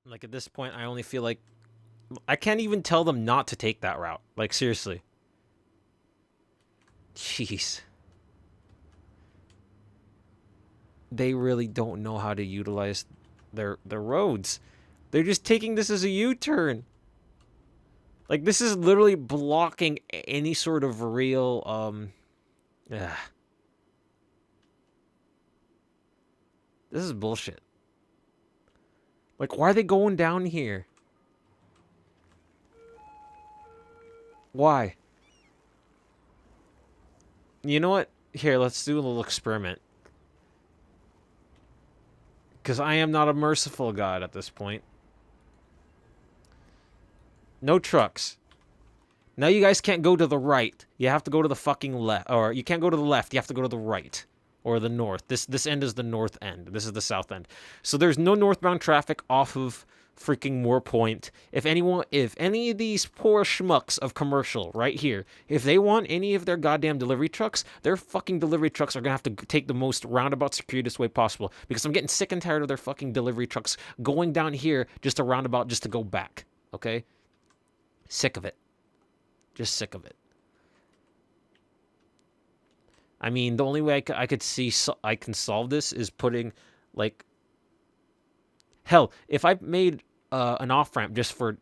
Like, at this point, I only feel like I can't even tell them not to take that route. Like, seriously. Jeez. They really don't know how to utilize their roads. They're just taking this as a U-turn. Like, this is literally blocking any sort of real ugh. This is bullshit. Like, why are they going down here? Why? You know what? Here, let's do a little experiment. Because I am not a merciful god at this point. No trucks. Now you guys can't go to the right. You have to go to the fucking left. Or you can't go to the left. You have to go to the right. Or the north. This end is the north end. This is the south end. So there's no northbound traffic off of freaking Moore Point. If any of these poor schmucks of commercial right here, if they want any of their goddamn delivery trucks, their fucking delivery trucks are gonna have to take the most roundabout, circuitous way possible. Because I'm getting sick and tired of their fucking delivery trucks going down here just a roundabout just to go back. Okay? Sick of it. Just sick of it. I mean, the only way I could see I can solve this is putting, like, hell, if I made an off ramp just for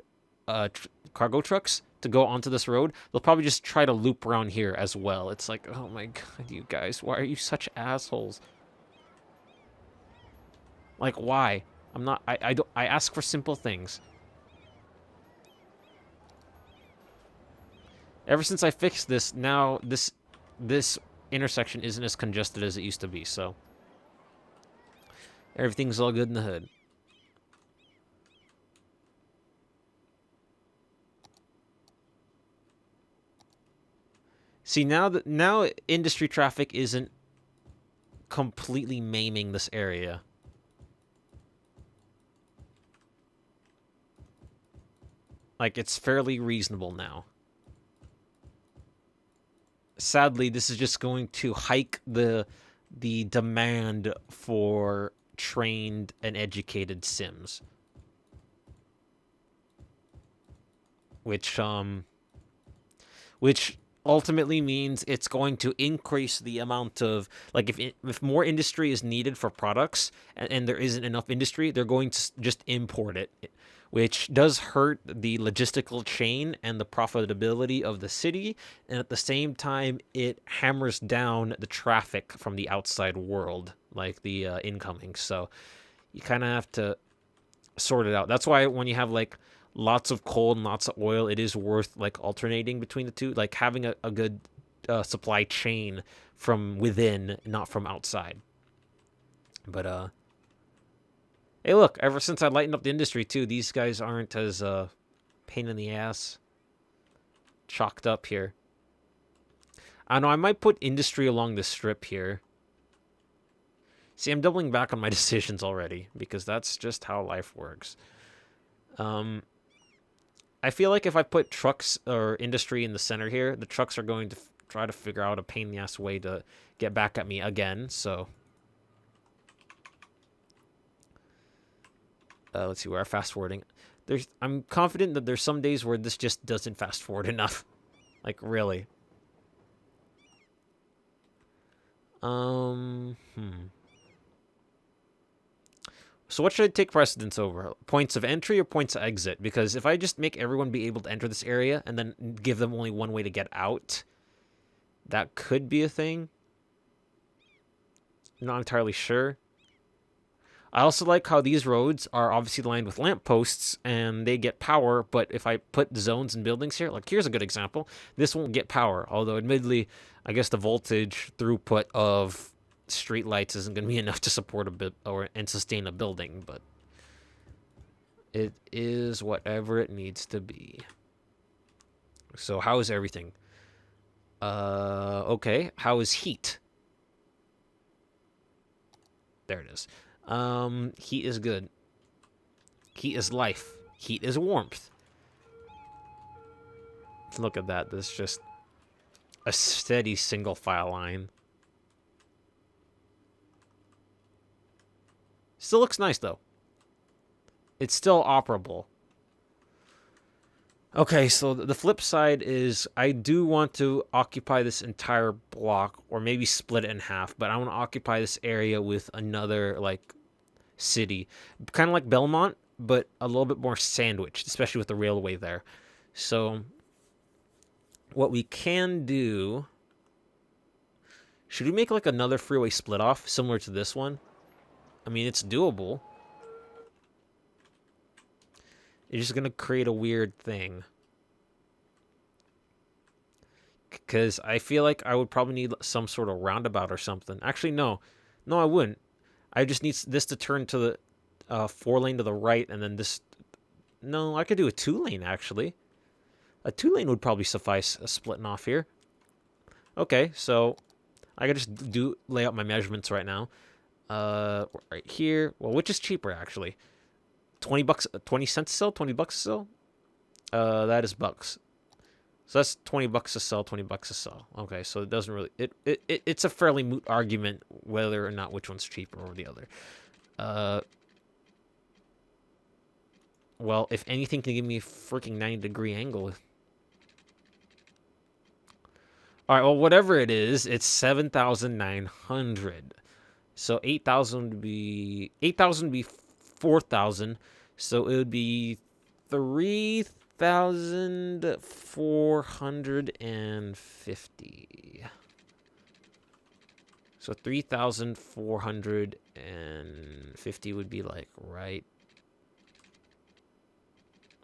cargo trucks to go onto this road, they'll probably just try to loop around here as well. It's like, oh my god, you guys, why are you such assholes? Like, why? I'm not. I don't. I ask for simple things. Ever since I fixed this, now this intersection isn't as congested as it used to be. So everything's all good in the hood. See, now industry traffic isn't completely maiming this area. Like, it's fairly reasonable now. Sadly, this is just going to hike the demand for trained and educated Sims, which which ultimately means it's going to increase the amount of, like, if more industry is needed for products, and there isn't enough industry, they're going to just import it, which does hurt the logistical chain and the profitability of the city, and at the same time it hammers down the traffic from the outside world, like the incoming. So you kind of have to sort it out. That's why when you have, like, lots of coal and lots of oil, it is worth, like, alternating between the two, like having a good supply chain from within, not from outside. But hey, look, ever since I lightened up the industry too, these guys aren't as pain in the ass chalked up here. I don't know, I might put industry along this strip here. See, I'm doubling back on my decisions already, because that's just how life works. I feel like if I put trucks or industry in the center here, the trucks are going to try to figure out a pain in the ass way to get back at me again. So let's see, where fast forwarding. I'm confident that there's some days where this just doesn't fast forward enough. Like, really. Hmm. So what should I take precedence over? Points of entry or points of exit? Because if I just make everyone be able to enter this area and then give them only one way to get out, that could be a thing. I'm not entirely sure. I also like how these roads are obviously lined with lampposts and they get power, but if I put zones and buildings here, like, here's a good example. This won't get power, although admittedly, I guess the voltage throughput of streetlights isn't going to be enough to support a bit and sustain a building, but it is whatever it needs to be. So how is everything? Okay. How is heat? There it is. Heat is good. Heat is life. Heat is warmth. Look at that. This is just a steady single file line. Still looks nice, though. it's still operable. Okay, so the flip side is I do want to occupy this entire block, or maybe split it in half, but I want to occupy this area with another, like, city. Kind of like Belmont, but a little bit more sandwiched, especially with the railway there. So, what we can do... Should we make, like, another freeway split off, similar to this one? I mean, it's doable. It's just going to create a weird thing. Because I feel like I would probably need some sort of roundabout or something. Actually, no. No, I wouldn't. I just need this to turn to the 4-lane to the right, and then this... No, I could do a 2-lane, actually. A 2-lane would probably suffice splitting off here. Okay, so I could just lay out my measurements right now. Right here. Well, which is cheaper, actually? 20 bucks, 20 cents a sell, 20 bucks a sell. That is bucks. So that's 20 bucks a sell, 20 bucks a sell. Okay, so it doesn't really... It's a fairly moot argument whether or not which one's cheaper or the other. Well, if anything can give me a freaking 90-degree angle. Alright, well, whatever it is, it's 7,900. So 8,000 would be... 8,000 would be 4,000. So it would be 3,450. So 3,450 would be like right.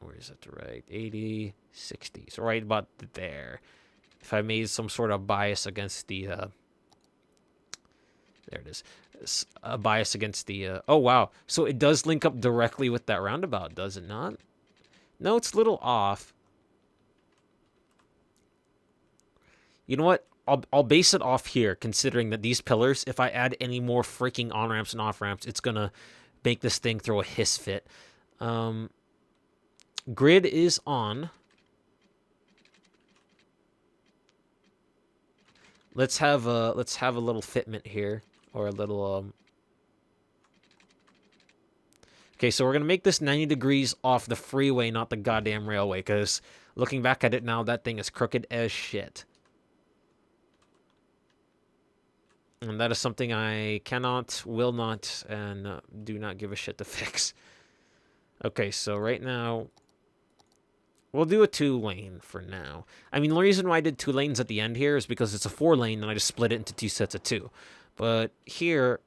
Where is it? Right. 80, 60. So right about there. If I made some sort of bias against the... there it is. A bias against the... oh, wow. So it does link up directly with that roundabout, does it not? No, it's a little off. You know what? I'll base it off here, considering that these pillars, if I add any more freaking on-ramps and off-ramps, it's going to make this thing throw a hiss fit. Grid is on. Let's have a little fitment here, or a little Okay, so we're gonna make this 90 degrees off the freeway, not the goddamn railway, because looking back at it now, that thing is crooked as shit. And that is something I cannot, will not, and do not give a shit to fix. Okay, so right now, we'll do a 2-lane for now. I mean, the reason why I did 2 lanes at the end here is because it's a 4-lane, and I just split it into 2 sets of 2. But here,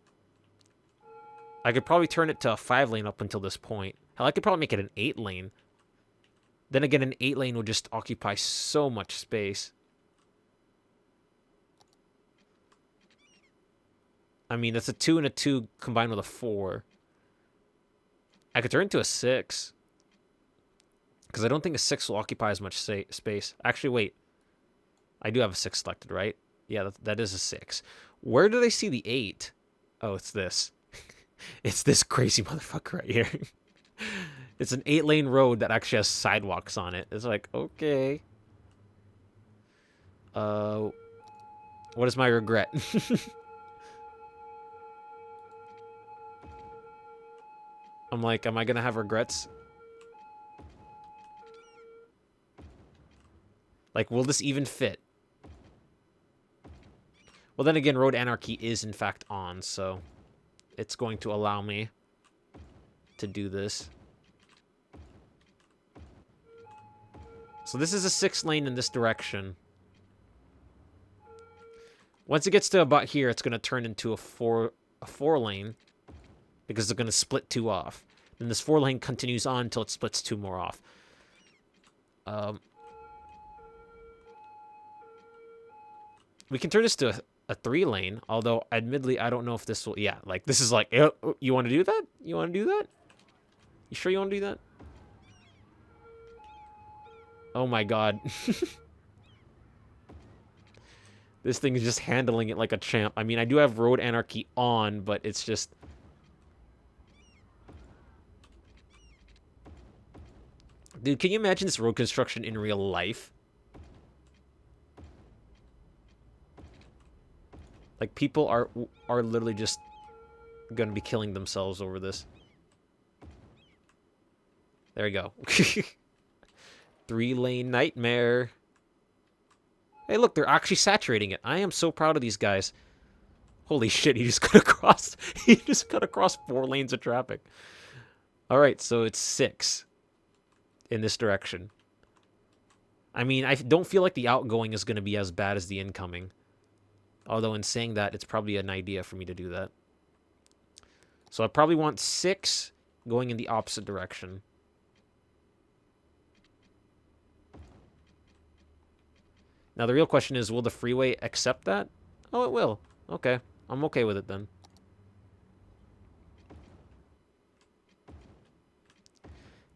I could probably turn it to a 5-lane up until this point. Hell, I could probably make it an 8-lane. Then again, an 8-lane would just occupy so much space. I mean, that's a 2 and a 2 combined with a 4. I could turn it to a 6. Because I don't think a 6 will occupy as much space. Actually, wait. I do have a 6 selected, right? Yeah, that is a 6. Where did I see the 8? Oh, it's this. It's this crazy motherfucker right here. It's an 8-lane road that actually has sidewalks on it. It's like, okay. What is my regret? I'm like, am I gonna have regrets? Like, will this even fit? Well, then again, Road Anarchy is in fact on, so it's going to allow me to do this. So this is a 6-lane in this direction. Once it gets to about here, it's going to turn into a 4-lane. Because they're going to split 2 off. Then this 4-lane continues on until it splits 2 more off. We can turn this to a 3-lane. Although, admittedly, I don't know if this will... Yeah, like, this is like... You want to do that? You want to do that? You sure you want to do that? Oh my god. This thing is just handling it like a champ. I mean, I do have Road Anarchy on, but it's just... Dude, can you imagine this road construction in real life? Like, people are literally just gonna be killing themselves over this. There we go. 3-lane nightmare. Hey, look, they're actually saturating it. I am so proud of these guys. Holy shit, he just got across. He just got across 4 lanes of traffic. All right, so it's 6 in this direction. I mean, I don't feel like the outgoing is going to be as bad as the incoming. Although in saying that, it's probably an idea for me to do that. So I probably want 6 going in the opposite direction. Now, the real question is, will the freeway accept that? Oh, it will. Okay. I'm okay with it then.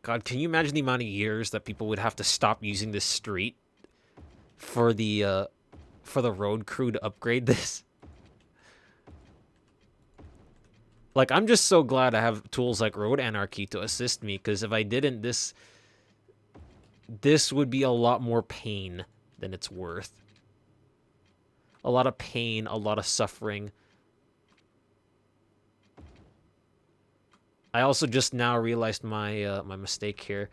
God, can you imagine the amount of years that people would have to stop using this street for the road crew to upgrade this? Like, I'm just so glad I have tools like Road Anarchy to assist me, because if I didn't, this would be a lot more pain than it's worth. A lot of pain, a lot of suffering. I also just now realized my my mistake here.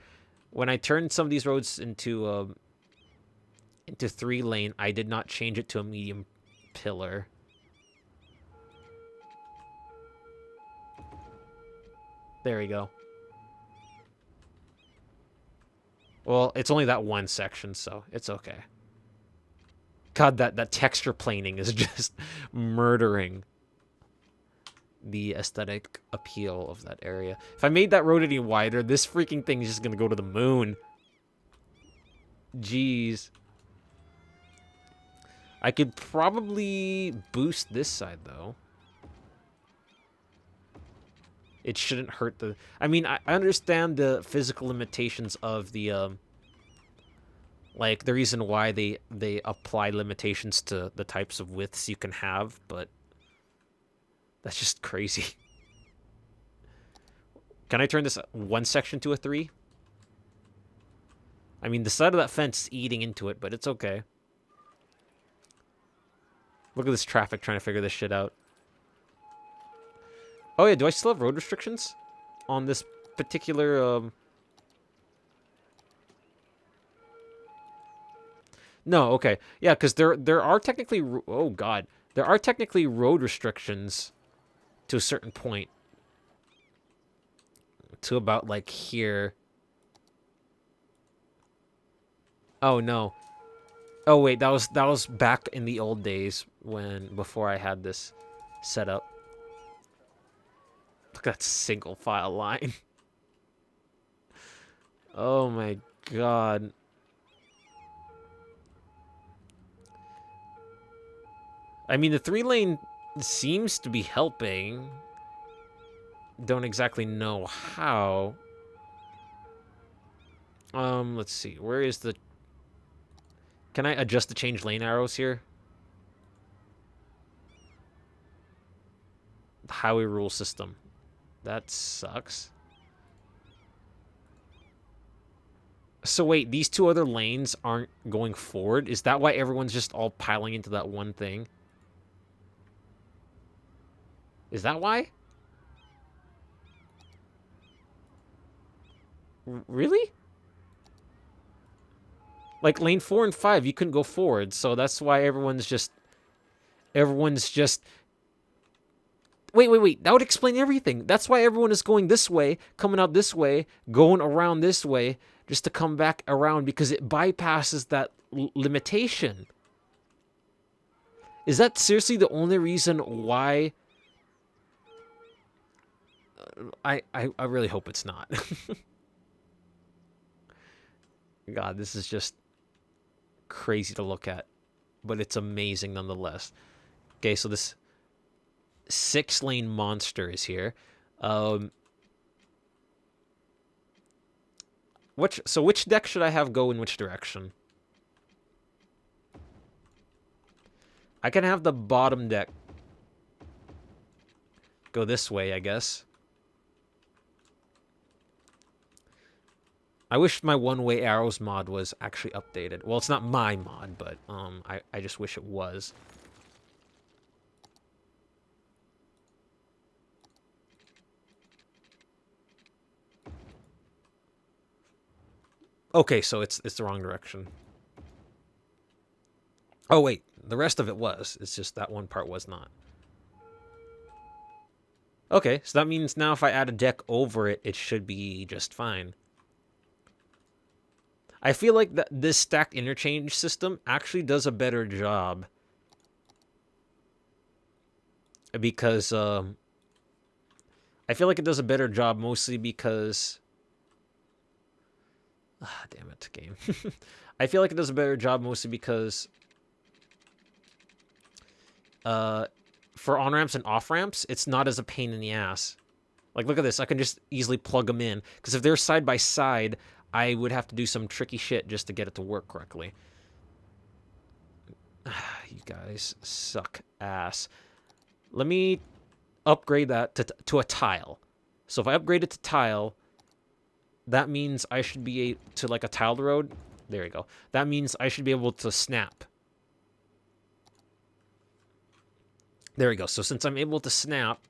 When I turned some of these roads into 3-lane, I did not change it to a medium pillar. There we go. Well, it's only that one section, so it's okay. God, that texture planing is just murdering the aesthetic appeal of that area. If I made that road any wider, this freaking thing is just gonna go to the moon. Jeez. I could probably boost this side, though. It shouldn't hurt the... I mean, I understand the physical limitations of the... like, the reason why they apply limitations to the types of widths you can have, but... that's just crazy. Can I turn this one section to a 3? I mean, the side of that fence is eating into it, but it's okay. Look at this traffic trying to figure this shit out. Oh yeah, do I still have road restrictions on this particular... No, okay. Yeah, because there are technically... oh, God. There are technically road restrictions to a certain point. To about, like, here. Oh, no. Oh, wait, that was back in the old days before I had this set up. Look at that single file line. Oh, my God. I mean, the 3-lane seems to be helping. Don't exactly know how. Let's see. Where is the... Can I adjust the change lane arrows here? The highway rule system. That sucks. So wait, these 2 other lanes aren't going forward? Is that why everyone's just all piling into that one thing? Is that why? Really? Like, lane 4 and 5, you couldn't go forward, so that's why everyone's just... Wait. That would explain everything. That's why everyone is going this way, coming out this way, going around this way, just to come back around, because it bypasses that limitation. Is that seriously the only reason why... I really hope it's not. God, this is just crazy to look at, but it's amazing nonetheless. Okay, so this 6-lane monster is here. Which deck should I have go in which direction? I can have the bottom deck go this way, I guess. I wish my one-way arrows mod was actually updated. Well, it's not my mod, but I just wish it was. Okay, so it's the wrong direction. Oh wait, the rest of it was. It's just that one part was not. Okay, so that means now if I add a deck over it, it should be just fine. I feel like this stacked interchange system actually does a better job. Because, I feel like it does a better job mostly because... Ah, damn it, game. I feel like it does a better job mostly because... for on-ramps and off-ramps, it's not as a pain in the ass. Like, look at this. I can just easily plug them in. Because if they're side by side, I would have to do some tricky shit just to get it to work correctly. You guys suck ass. Let me upgrade that to a tile. So if I upgrade it to tile, that means I should be to like a tiled road. There you go. That means I should be able to snap. There we go. So since I'm able to snap,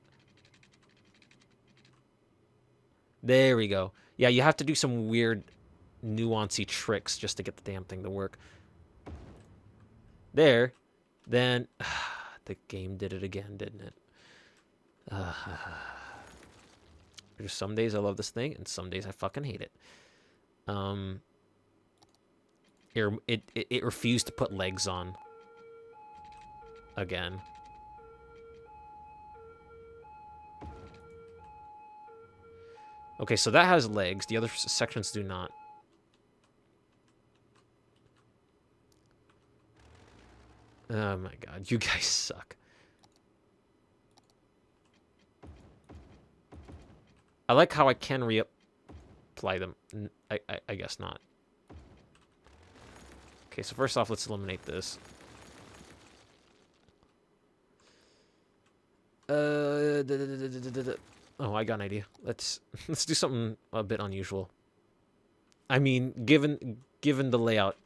there we go. Yeah, you have to do some weird, nuancy tricks just to get the damn thing to work. There. Then, the game did it again, didn't it? There's some days I love this thing, and some days I fucking hate it. It refused to put legs on. Again. Okay, so that has legs. The other sections do not. Oh my god, you guys suck. I like how I can reapply them. I guess not. Okay, so first off, let's eliminate this. Oh, I got an idea. Let's do something a bit unusual. I mean, given the layout,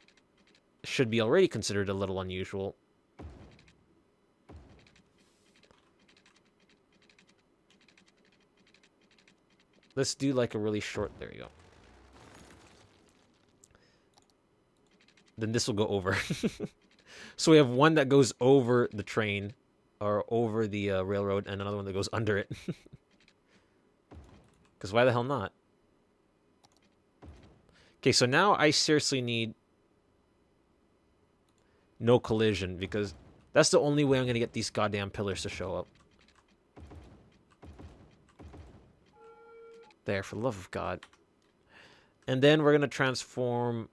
should be already considered a little unusual. Let's do like a really short. There you go. Then this will go over. So we have one that goes over the train, or over the railroad, and another one that goes under it. Because why the hell not? Okay, so now I seriously need no collision, because that's the only way I'm going to get these goddamn pillars to show up. There, for the love of God. And then we're going to transform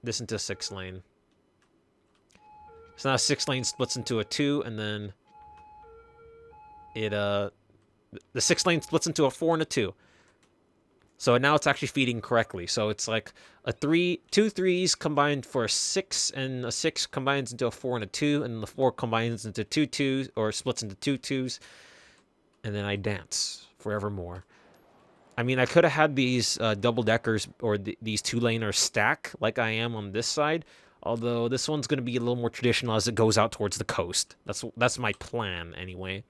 this into a 6-lane. So now 6-lane splits into a 2, and then it the 6-lane splits into a 4 and a 2. So now it's actually feeding correctly. So it's like a 2 3s combined for a 6, and a 6 combines into a 4 and a 2, and the 4 combines into 2 2s, or splits into 2 2s, and then I dance forevermore. I mean, I could have had these double-deckers, or these 2-laners stack like I am on this side, although this one's going to be a little more traditional as it goes out towards the coast. That's my plan, anyway.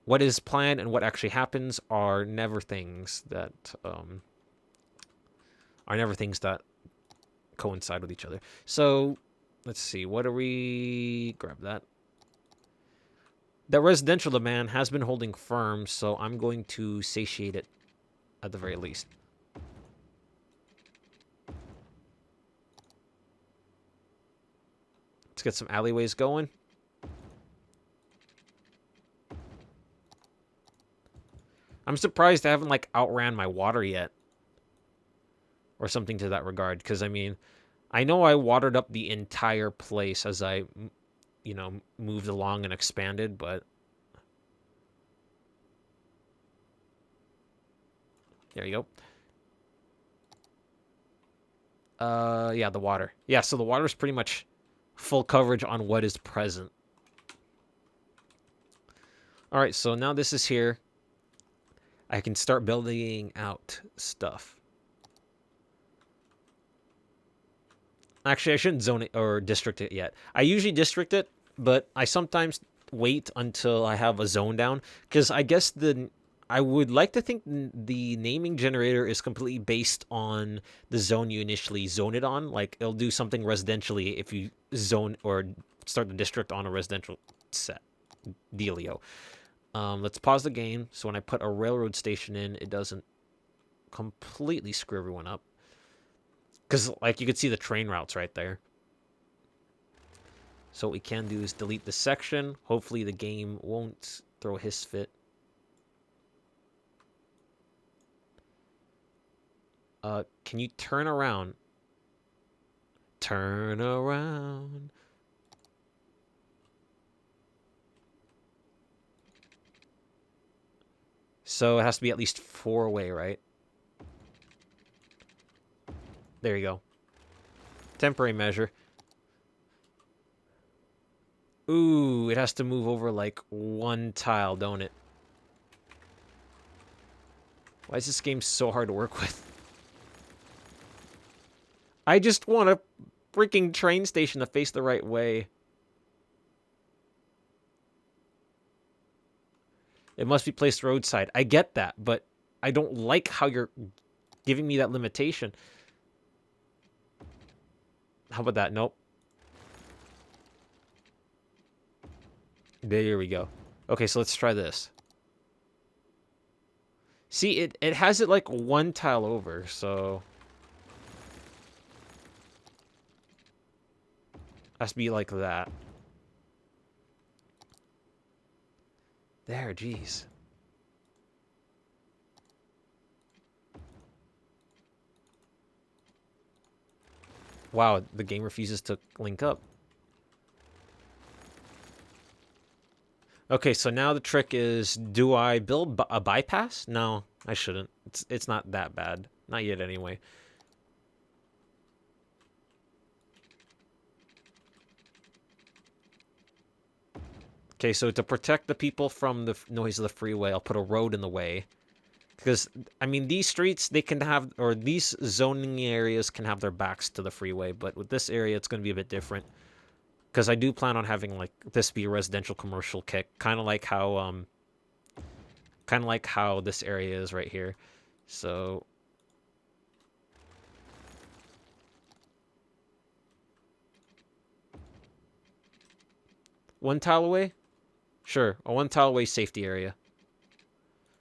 What is planned and what actually happens are never things that coincide with each other. So let's see, what are we? Grab that. That residential demand has been holding firm, so I'm going to satiate it at the very least. Let's get some alleyways going. I'm surprised I haven't, like, outran my water yet. Or something to that regard. Because, I mean, I know I watered up the entire place as I, you know, moved along and expanded, but... There you go. Yeah, the water. Yeah, so the water is pretty much full coverage on what is present. Alright, so now this is here. I can start building out stuff. Actually, I shouldn't zone it or district it yet. I usually district it, but I sometimes wait until I have a zone down, because I guess I would like to think the naming generator is completely based on the zone you initially zone it on. Like, it'll do something residentially if you zone or start the district on a residential set dealio. Let's pause the game so when I put a railroad station in, it doesn't completely screw everyone up. Because, like, you can see the train routes right there. So what we can do is delete this section. Hopefully the game won't throw a hiss fit. Can you turn around? Turn around. So it has to be at least 4-way, right? There you go. Temporary measure. Ooh, it has to move over like 1 tile, don't it? Why is this game so hard to work with? I just want a freaking train station to face the right way. It must be placed roadside. I get that, but I don't like how you're giving me that limitation. How about that? Nope. There we go. Okay, so let's try this. See, it has it like 1 tile over, so... Has to be like that. There, jeez. Wow, the game refuses to link up. Okay, so now the trick is, do I build a bypass? No, I shouldn't. It's not that bad. Not yet, anyway. Okay, so to protect the people from the noise of the freeway, I'll put a road in the way. Because, I mean, these streets, they can have, or these zoning areas can have their backs to the freeway, but with this area, it's going to be a bit different. Because I do plan on having, like, this be a residential commercial kick, kind of like how this area is right here. So... One tile away? Sure, a 1 tile away safety area.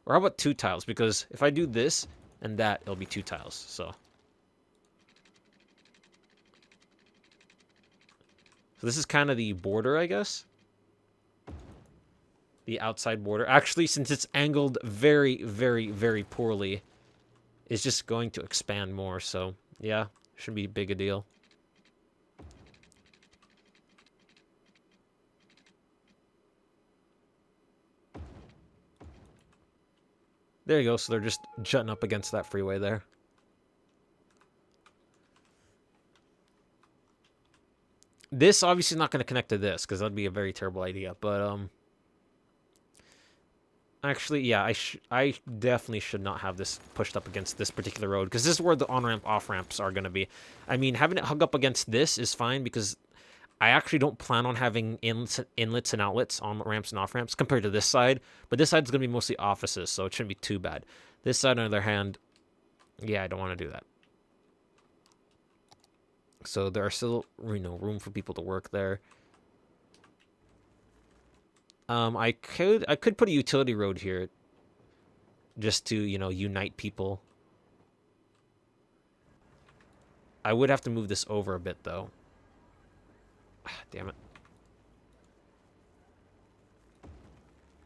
Or how about 2 tiles? Because if I do this and that, it'll be 2 tiles, so... So this is kind of the border, I guess. The outside border. Actually, since it's angled very, very, very poorly, it's just going to expand more, so yeah, shouldn't be big a deal. There you go, so they're just jutting up against that freeway there. This obviously is not going to connect to this, because that'd be a very terrible idea, but, actually, yeah, I definitely should not have this pushed up against this particular road, because this is where the on-ramp, off-ramps are going to be. I mean, having it hug up against this is fine, because I actually don't plan on having inlets and outlets on ramps and off-ramps compared to this side, but this side's going to be mostly offices, so it shouldn't be too bad. This side, on the other hand, yeah, I don't want to do that. So there are still, room for people to work there. I could put a utility road here, just to, unite people. I would have to move this over a bit, though. Damn it.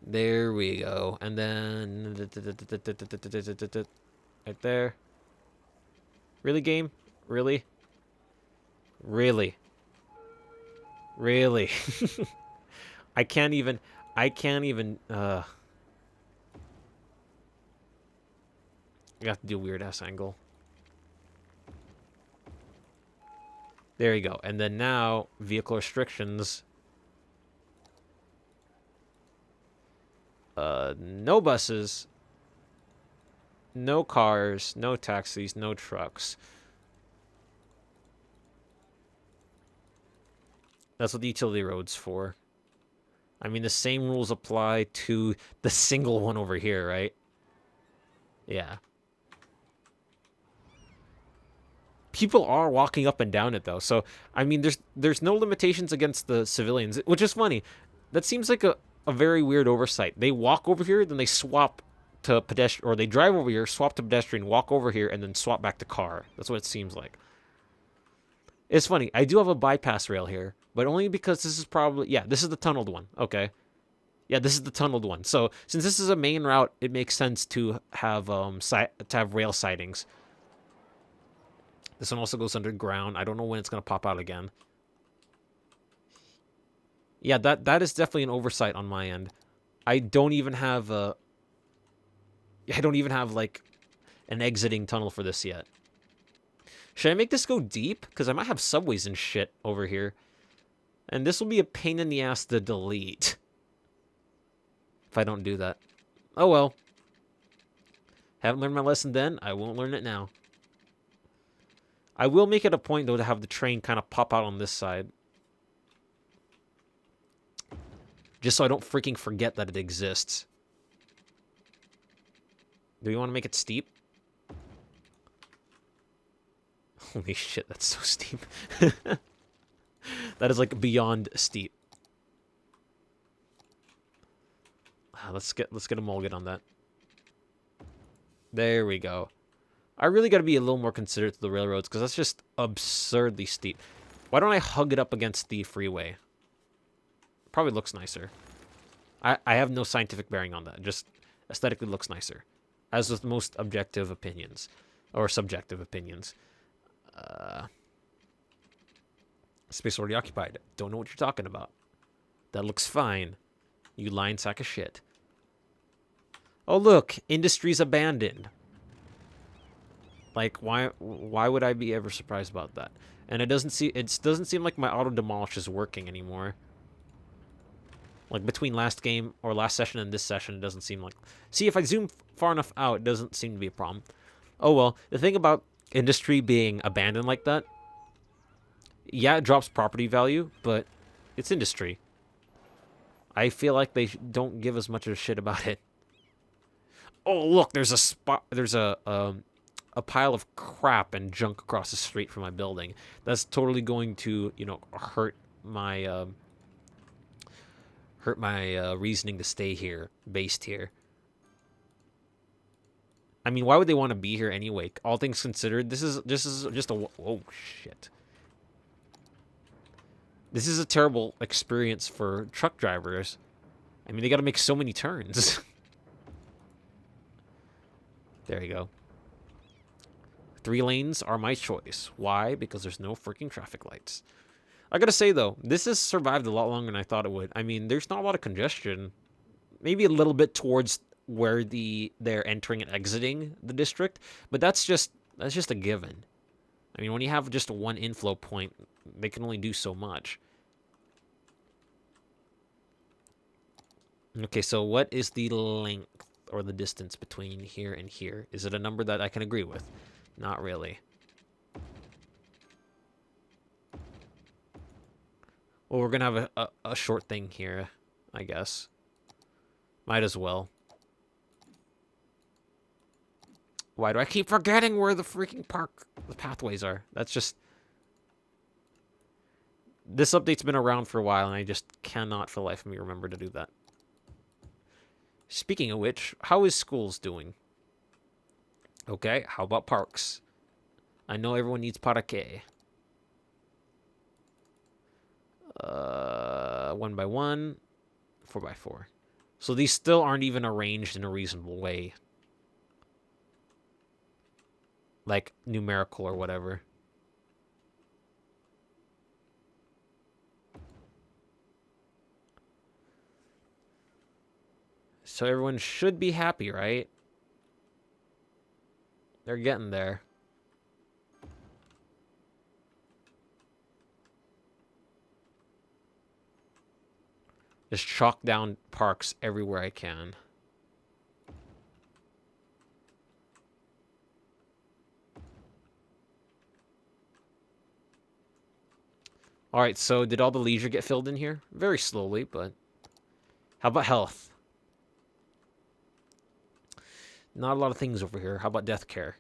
There we go. And then... Right there. Really, game? Really? Really? Really? I can't even... You have to do a weird-ass angle. There you go. And then now, vehicle restrictions. No buses. No cars. No taxis. No trucks. That's what the utility road's for. I mean, the same rules apply to the single one over here, right? Yeah. People are walking up and down it though. So I mean, there's no limitations against the civilians, which is funny. That seems like a very weird oversight. They walk over here, then they swap to pedestrian, or they drive over here, swap to pedestrian, walk over here, and then swap back to car. That's what it seems like. It's funny. I do have a bypass rail here, but only because this is probably, yeah, this is the tunneled one. Okay. Yeah, this is the tunneled one. So since this is a main route, it makes sense to have rail sidings. This one also goes underground. I don't know when it's gonna pop out again. Yeah, that is definitely an oversight on my end. I don't even have a. I don't even have like an exiting tunnel for this yet. Should I make this go deep? Because I might have subways and shit over here. And this will be a pain in the ass to delete. If I don't do that. Oh well. Haven't learned my lesson then. I won't learn it now. I will make it a point, though, to have the train kind of pop out on this side. Just so I don't freaking forget that it exists. Do you want to make it steep? Holy shit, that's so steep. That is like beyond steep. Let's get a mulligan on that. There we go. I really got to be a little more considerate to the railroads because that's just absurdly steep. Why don't I hug it up against the freeway? Probably looks nicer. I have no scientific bearing on that. Just aesthetically looks nicer. As with most objective opinions. Or subjective opinions. Space already occupied. Don't know what you're talking about. That looks fine. You lying sack of shit. Oh look, industry's abandoned. Like why would I be ever surprised about that? And it doesn't seem like my auto demolish is working anymore. Like between last game or last session and this session, it doesn't seem like. See, if I zoom far enough out, it doesn't seem to be a problem. Oh well, the thing about industry being abandoned like that, yeah, it drops property value, but it's industry. I feel like they don't give as much of a shit about it. Oh look, there's a spot. There's a pile of crap and junk across the street from my building. That's totally going to, you know, hurt my reasoning to stay here, based here. I mean, why would they want to be here anyway? All things considered, this is just a oh shit. This is a terrible experience for truck drivers. I mean, they got to make so many turns. There you go. 3 lanes are my choice. Why? Because there's no freaking traffic lights. I gotta say, though, this has survived a lot longer than I thought it would. I mean, there's not a lot of congestion. Maybe a little bit towards where they're entering and exiting the district, but that's just a given. I mean, when you have just one inflow point, they can only do so much. Okay, so what is the length or the distance between here and here? Is it a number that I can agree with? Not really. Well, we're gonna have a short thing here, I guess. Might as well. Why do I keep forgetting where the freaking the pathways are? That's just... This update's been around for a while, and I just cannot for the life of me remember to do that. Speaking of which, how is schools doing? Okay, how about parks? I know everyone needs parque. 1x1, 4x4. So these still aren't even arranged in a reasonable way. Like numerical or whatever. So everyone should be happy, right? They're getting there. Just chalk down parks everywhere I can. Alright, so did all the leisure get filled in here? Very slowly, but... How about health? Not a lot of things over here. How about death care?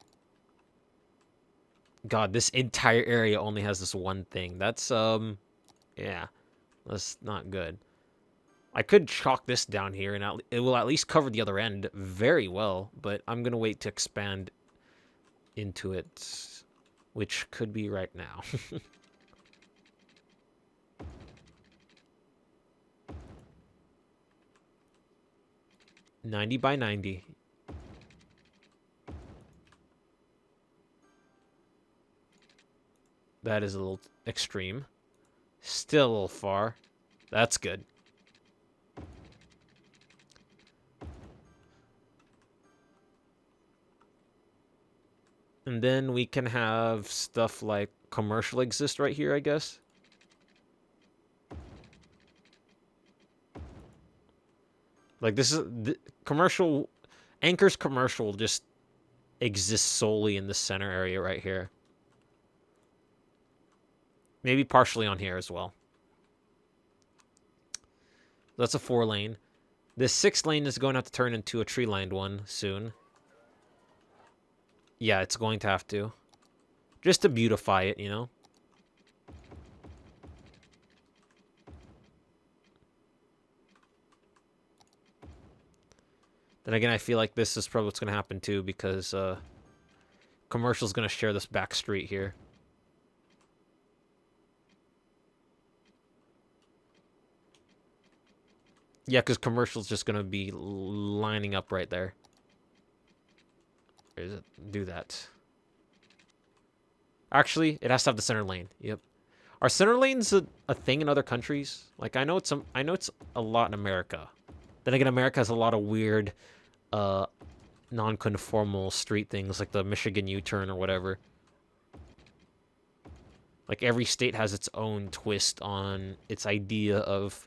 God, this entire area only has this one thing. That's, yeah. That's not good. I could chalk this down here, and it will at least cover the other end very well, but I'm going to wait to expand into it, which could be right now. 90 by 90. That is a little extreme. Still a little far. That's good. And then we can have stuff like commercial exist right here, I guess. Like this is the commercial, Anchor's commercial just exists solely in the center area right here. Maybe partially on here as well. That's a 4-lane. This 6-lane is going to have to turn into a tree-lined one soon. Yeah, it's going to have to. Just to beautify it, you know? Then again, I feel like this is probably what's going to happen too, because commercial's going to share this back street here. Yeah, because commercial's just going to be lining up right there. Where is it? Do that. Actually, it has to have the center lane. Yep. Are center lanes a thing in other countries? Like I know it's a lot in America. Then again, America has a lot of weird non-conformal street things like the Michigan U-turn or whatever. Like every state has its own twist on its idea of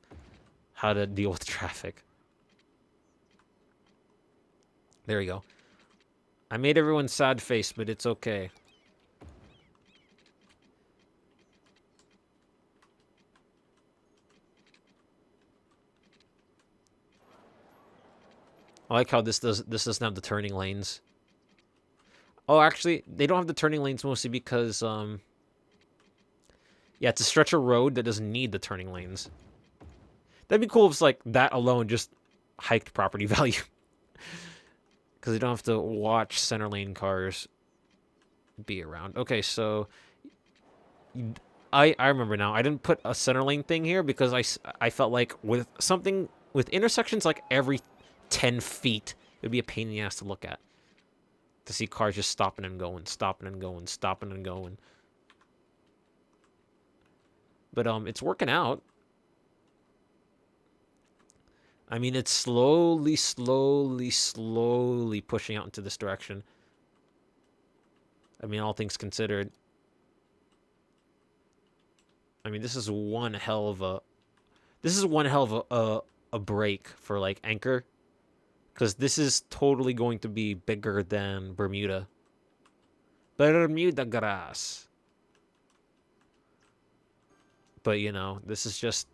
how to deal with traffic. There we go. I made everyone sad face, but it's okay. I like how this doesn't have the turning lanes. Oh, actually, they don't have the turning lanes mostly because yeah, it's a stretch of road that doesn't need the turning lanes. That'd be cool if it's like that alone just hiked property value. Because you don't have to watch center lane cars be around. Okay, so I remember now. I didn't put a center lane thing here because I felt like with intersections like every 10 feet, it would be a pain in the ass to look at. To see cars just stopping and going, stopping and going, stopping and going. But it's working out. I mean, it's slowly pushing out into this direction. I mean, all things considered. I mean, this is one hell of a break for like Anchor, because this is totally going to be bigger than Bermuda. Bermuda grass. But you know, this is just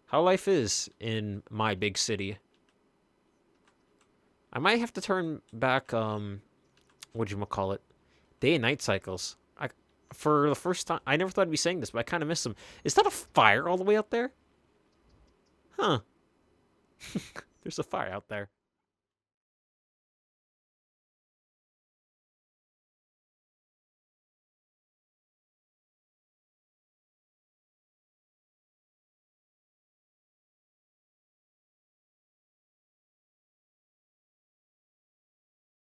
how life is in my big city. I might have to turn back whatchamacallit, day and night cycles. For the first time, I never thought I'd be saying this, but I kind of miss them. Is that a fire all the way out there? Huh. There's a fire out there.